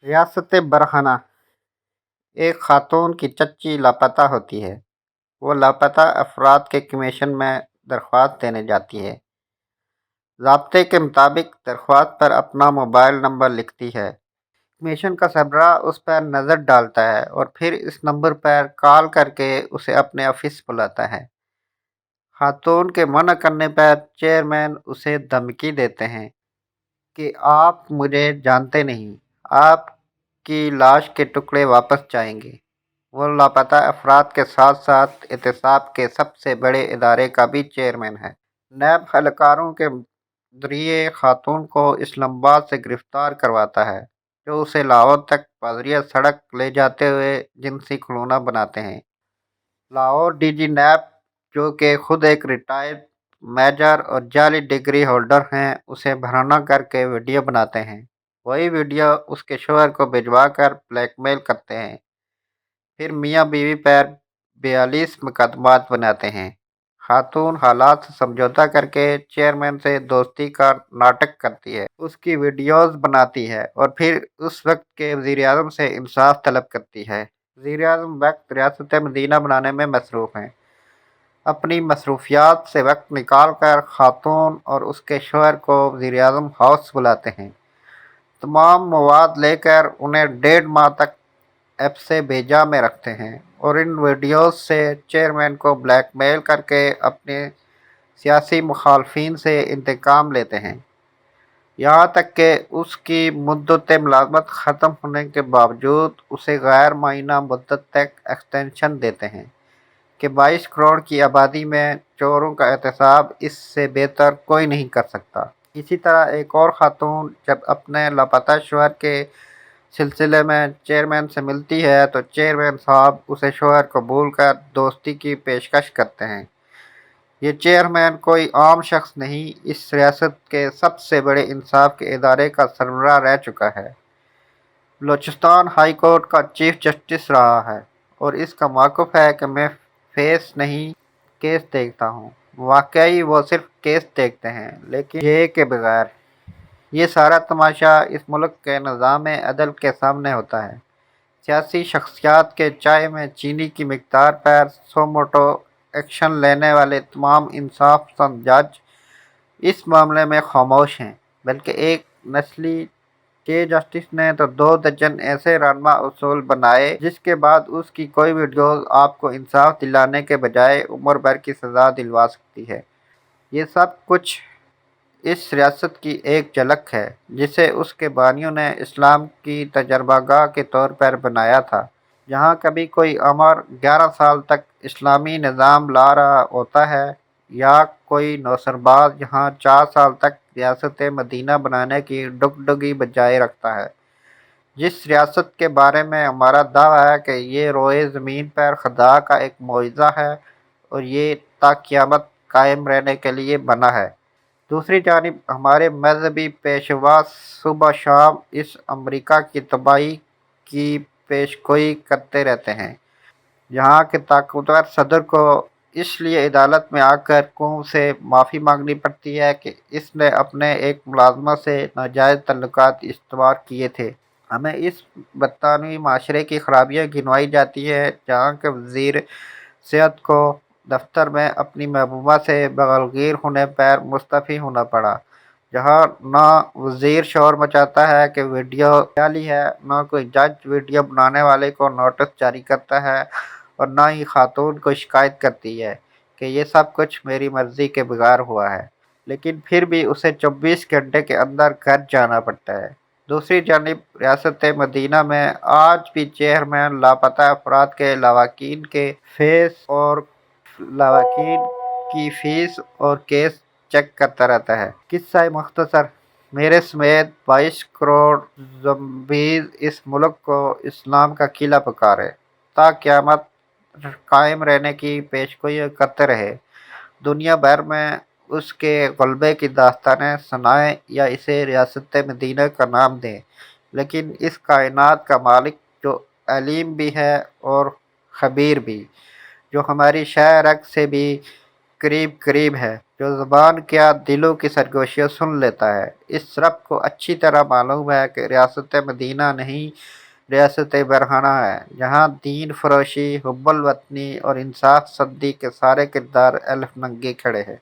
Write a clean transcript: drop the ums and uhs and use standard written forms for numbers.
ریاست برہنہ ایک خاتون کی چچی لاپتہ ہوتی ہے۔ وہ لاپتہ افراد کے کمیشن میں درخواست دینے جاتی ہے۔ ضابطے کے مطابق درخواست پر اپنا موبائل نمبر لکھتی ہے۔ کمیشن کا سربراہ اس پر نظر ڈالتا ہے اور پھر اس نمبر پر کال کر کے اسے اپنے آفس بلاتا ہے۔ خاتون کے منع کرنے پر چیئرمین اسے دھمکی دیتے ہیں کہ آپ مجھے جانتے نہیں، آپ کی لاش کے ٹکڑے واپس جائیں گے۔ وہ لاپتہ افراد کے ساتھ ساتھ احتساب کے سب سے بڑے ادارے کا بھی چیئرمین ہے۔ نیب اہلکاروں کے ذریعے خاتون کو اسلام آباد سے گرفتار کرواتا ہے، جو اسے لاہور تک پادریہ سڑک لے جاتے ہوئے جنسی کھلونا بناتے ہیں۔ لاہور ڈی جی نیب، جو کہ خود ایک ریٹائرڈ میجر اور جعلی ڈگری ہولڈر ہیں، اسے بہانہ کر کے ویڈیو بناتے ہیں۔ وہی ویڈیو اس کے شوہر کو بھجوا کر بلیک میل کرتے ہیں۔ پھر میاں بیوی پر 42 مقدمات بناتے ہیں۔ خاتون حالات سے سمجھوتہ کر کے چیئرمین سے دوستی کا ناٹک کرتی ہے، اس کی ویڈیوز بناتی ہے اور پھر اس وقت کے وزیر اعظم سے انصاف طلب کرتی ہے۔ وزیر اعظم وقت ریاست مدینہ بنانے میں مصروف ہیں۔ اپنی مصروفیات سے وقت نکال کر خاتون اور اس کے شوہر کو وزیر اعظم ہاؤس بلاتے ہیں۔ تمام مواد لے کر انہیں 1.5 ماہ تک ایپ سے بھیجا میں رکھتے ہیں اور ان ویڈیوز سے چیئرمین کو بلیک میل کر کے اپنے سیاسی مخالفین سے انتقام لیتے ہیں، یہاں تک کہ اس کی مدت ملازمت ختم ہونے کے باوجود اسے غیر معینہ مدت تک ایکسٹینشن دیتے ہیں کہ 22 کروڑ کی آبادی میں چوروں کا احتساب اس سے بہتر کوئی نہیں کر سکتا۔ اسی طرح ایک اور خاتون جب اپنے لاپتہ شوہر کے سلسلے میں چیئرمین سے ملتی ہے تو چیئرمین صاحب اسے شوہر قبول کر دوستی کی پیشکش کرتے ہیں۔ یہ چیئرمین کوئی عام شخص نہیں، اس ریاست کے سب سے بڑے انصاف کے ادارے کا سربراہ رہ چکا ہے۔ بلوچستان ہائی کورٹ کا چیف جسٹس رہا ہے اور اس کا موقف ہے کہ میں فیس نہیں کیس دیکھتا ہوں۔ واقعی وہ صرف کیس دیکھتے ہیں، لیکن یہ کہ بغیر۔ یہ سارا تماشا اس ملک کے نظام عدل کے سامنے ہوتا ہے۔ سیاسی شخصیات کے چائے میں چینی کی مقدار پر سو موٹو ایکشن لینے والے تمام انصاف پسند جج اس معاملے میں خاموش ہیں، بلکہ ایک نسلی چیف جسٹس نے تو 2 درجن ایسے رہنما اصول بنائے جس کے بعد اس کی کوئی ویڈیوز آپ کو انصاف دلانے کے بجائے عمر بھر کی سزا دلوا سکتی ہے۔ یہ سب کچھ اس ریاست کی ایک جھلک ہے جسے اس کے بانیوں نے اسلام کی تجربہ گاہ کے طور پر بنایا تھا، جہاں کبھی کوئی عمر 11 سال تک اسلامی نظام لا رہا ہوتا ہے یا کوئی نوسرباز یہاں 4 سال تک ریاست مدینہ بنانے کی ڈگڈگی بجائے رکھتا ہے۔ جس ریاست کے بارے میں ہمارا دعویٰ ہے کہ یہ روئے زمین پر خدا کا ایک معجزہ ہے اور یہ تا قیامت قائم رہنے کے لیے بنا ہے۔ دوسری جانب ہمارے مذہبی پیشوا صبح شام اس امریکہ کی تباہی کی پیشگوئی کرتے رہتے ہیں۔ یہاں کے طاقتور صدر کو اس لیے عدالت میں آ کر قوم سے معافی مانگنی پڑتی ہے کہ اس نے اپنے ایک ملازمہ سے ناجائز تعلقات استوار کیے تھے۔ ہمیں اس برطانوی معاشرے کی خرابیاں گنوائی جاتی ہیں، جہاں کے وزیر صحت کو دفتر میں اپنی محبوبہ سے بغلگیر ہونے پر مستعفی ہونا پڑا، جہاں نہ وزیر شور مچاتا ہے کہ ویڈیو جعلی ہے، نہ کوئی جج ویڈیو بنانے والے کو نوٹس جاری کرتا ہے اور نہ ہی خاتون کو شکایت کرتی ہے کہ یہ سب کچھ میری مرضی کے بغیر ہوا ہے، لیکن پھر بھی اسے 24 گھنٹے کے اندر گھر جانا پڑتا ہے۔ دوسری جانب ریاست مدینہ میں آج بھی چیئرمین لاپتہ افراد کے لواحقین کی فیس اور کیس چیک کرتا رہتا ہے۔ قصہ مختصر، میرے سمیت 22 کروڑ زومبیز اس ملک کو اسلام کا قلعہ پکارے، تا قیامت قائم رہنے کی پیشگوئی کرتے رہے۔ دنیا بھر میں اس کے غلبے کی داستانیں سنائیں یا اسے ریاست مدینہ کا نام دیں، لیکن اس کائنات کا مالک جو علیم بھی ہے اور خبیر بھی، جو ہماری شہ رگ سے بھی قریب ہے، جو زبان کیا دلوں کی سرگوشیاں سن لیتا ہے۔ اس رب کو اچھی طرح معلوم ہے کہ ریاست مدینہ نہیں، ریاست برہنہ ہے، جہاں دین فروشی، حب الوطنی اور انصاف صدی کے سارے کردار الف ننگے کھڑے ہیں۔